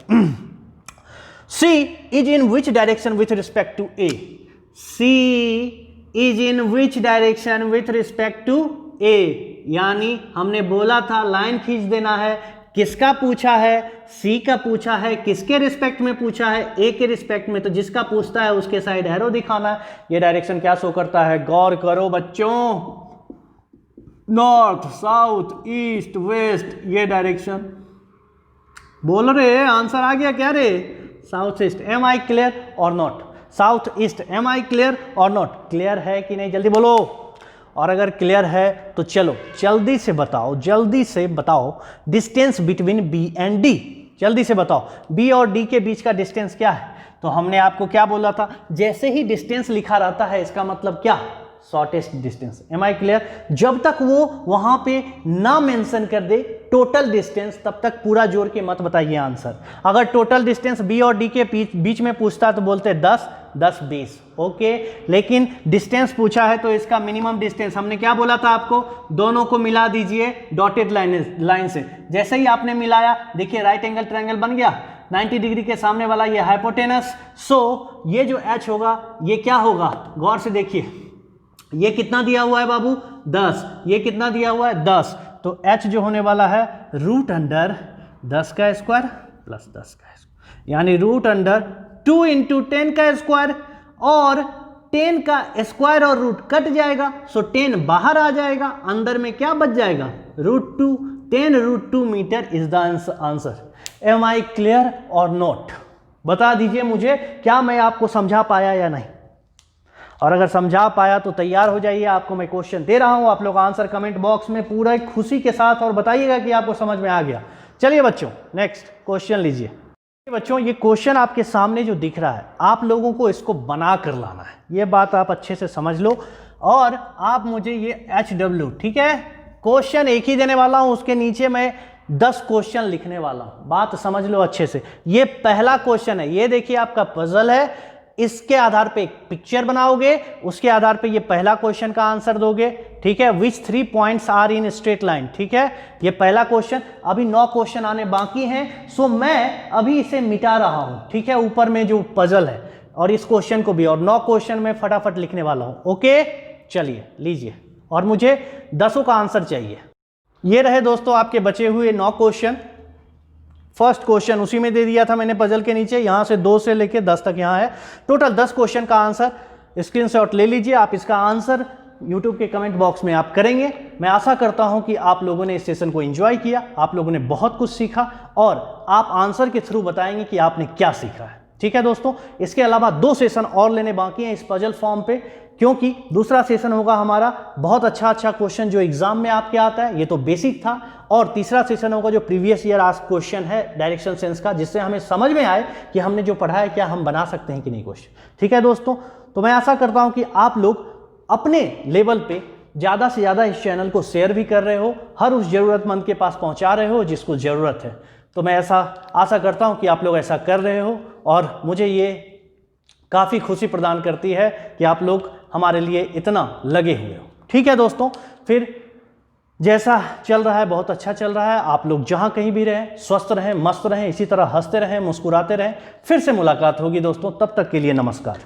C is in which direction with respect to A. C is in which direction with respect to A, यानी हमने बोला था लाइन खींच देना है। किसका पूछा है, सी का पूछा है। किसके रिस्पेक्ट में पूछा है, ए के रिस्पेक्ट में, तो जिसका पूछता है उसके साइड एरो दिखाना है। ये डायरेक्शन क्या शो करता है, गौर करो बच्चों, नॉर्थ, साउथ, ईस्ट, वेस्ट, ये डायरेक्शन। बोल रहे आंसर आ गया क्या रे, south east. Am I clear और not, south east. Am I clear और नॉट? क्लियर है कि नहीं, जल्दी बोलो। और अगर क्लियर है तो चलो जल्दी से बताओ, जल्दी से बताओ distance between B and D. जल्दी से बताओ, बी और डी के बीच का डिस्टेंस क्या है? तो हमने आपको क्या बोला था, जैसे ही डिस्टेंस लिखा रहता है इसका मतलब क्या, shortest distance. Am I clear? जब तक वो वहां पे ना मेंशन कर दे टोटल डिस्टेंस, तब तक पूरा जोड़ के मत बताइए आंसर। अगर टोटल डिस्टेंस बी और डी के बीच में पूछता तो बोलते 10, 10, 20, ओके। लेकिन डिस्टेंस पूछा है तो इसका मिनिमम डिस्टेंस हमने क्या बोला था आपको, दोनों को मिला दीजिए डॉटेड लाइन से। जैसे ही आपने मिलाया, देखिए राइट एंगल ट्रायंगल बन गया, 90 डिग्री के सामने वाला ये हाइपोटेनस। सो ये जो एच होगा ये क्या होगा, गौर से देखिए, ये कितना दिया हुआ है बाबू, 10, ये कितना दिया हुआ है, 10, तो h जो होने वाला है रूट अंडर 10 का स्क्वायर प्लस 10 का स्क्वायर, यानी रूट अंडर 2 इंटू 10 का स्क्वायर, और 10 का स्क्वायर और रूट कट जाएगा, सो 10 बाहर आ जाएगा, अंदर में क्या बच जाएगा, √2। 10√2 metre is the answer. Am I clear और नॉट? बता दीजिए मुझे, क्या मैं आपको समझा पाया या नहीं? और अगर समझा पाया तो तैयार हो जाइए, आपको मैं क्वेश्चन दे रहा हूं, आप लोग आंसर कमेंट बॉक्स में पूरा खुशी के साथ और बताइएगा कि आपको समझ में आ गया। चलिए बच्चों, नेक्स्ट क्वेश्चन लीजिए। बच्चों ये क्वेश्चन आपके सामने जो दिख रहा है, आप लोगों को इसको बना कर लाना है, ये बात आप अच्छे से समझ लो। और आप मुझे ये HW, ठीक है, क्वेश्चन एक ही देने वाला हूं, उसके नीचे मैं 10 क्वेश्चन लिखने वाला हूं, बात समझ लो अच्छे से। ये पहला क्वेश्चन है, ये देखिए आपका पजल है, इसके आधार पे एक पिक्चर बनाओगे, उसके आधार पे ये पहला क्वेश्चन का आंसर दोगे, ठीक है। Which 3 points are in straight line, ठीक है, ये पहला क्वेश्चन। अभी 9 क्वेश्चन आने बाकी हैं, सो मैं अभी इसे मिटा रहा हूं, ठीक है, ऊपर में जो पजल है, और इस क्वेश्चन को भी, और 9 क्वेश्चन में फटाफट लिखने वाला हूं, ओके। चलिए लीजिए, और मुझे 10 का आंसर चाहिए। ये रहे दोस्तों आपके बचे हुए 9 क्वेश्चन। फर्स्ट क्वेश्चन उसी में दे दिया था मैंने पजल के नीचे, यहां से 2 से लेके 10 तक यहां है। टोटल 10 क्वेश्चन का आंसर स्क्रीनशॉट ले लीजिए, आप इसका आंसर यूट्यूब के कमेंट बॉक्स में आप करेंगे। मैं आशा करता हूं कि आप लोगों ने इस सेशन को एंजॉय किया, आप लोगों ने बहुत कुछ सीखा, और आप आंसर के थ्रू बताएंगे कि आपने क्या सीखा है, ठीक है दोस्तों। इसके अलावा 2 सेशन और लेने बाकी हैं इस पजल फॉर्म पे, क्योंकि दूसरा सेशन होगा हमारा बहुत अच्छा क्वेश्चन जो एग्जाम में आपके आता है, ये तो बेसिक था, और तीसरा सेशन होगा जो प्रीवियस ईयर आस्क्ड क्वेश्चन है डायरेक्शन सेंस का, जिससे हमें समझ में आए कि हमने जो पढ़ा है क्या हम बना सकते हैं कि नहीं क्वेश्चन, ठीक है दोस्तों। तो मैं आशा करता हूं कि आप लोग अपने लेवल पे ज़्यादा से ज़्यादा इस चैनल को शेयर भी कर रहे हो, हर उस ज़रूरतमंद के पास पहुंचा रहे हो जिसको ज़रूरत है। तो मैं ऐसा आशा करता हूं कि आप लोग ऐसा कर रहे हो और मुझे ये काफ़ी खुशी प्रदान करती है कि आप लोग हमारे लिए इतना लगे हुए हो। ठीक है दोस्तों, फिर जैसा चल रहा है बहुत अच्छा चल रहा है। आप लोग जहाँ कहीं भी रहें स्वस्थ रहें, मस्त रहें, इसी तरह हंसते रहें, मुस्कुराते रहें। फिर से मुलाकात होगी दोस्तों, तब तक के लिए नमस्कार।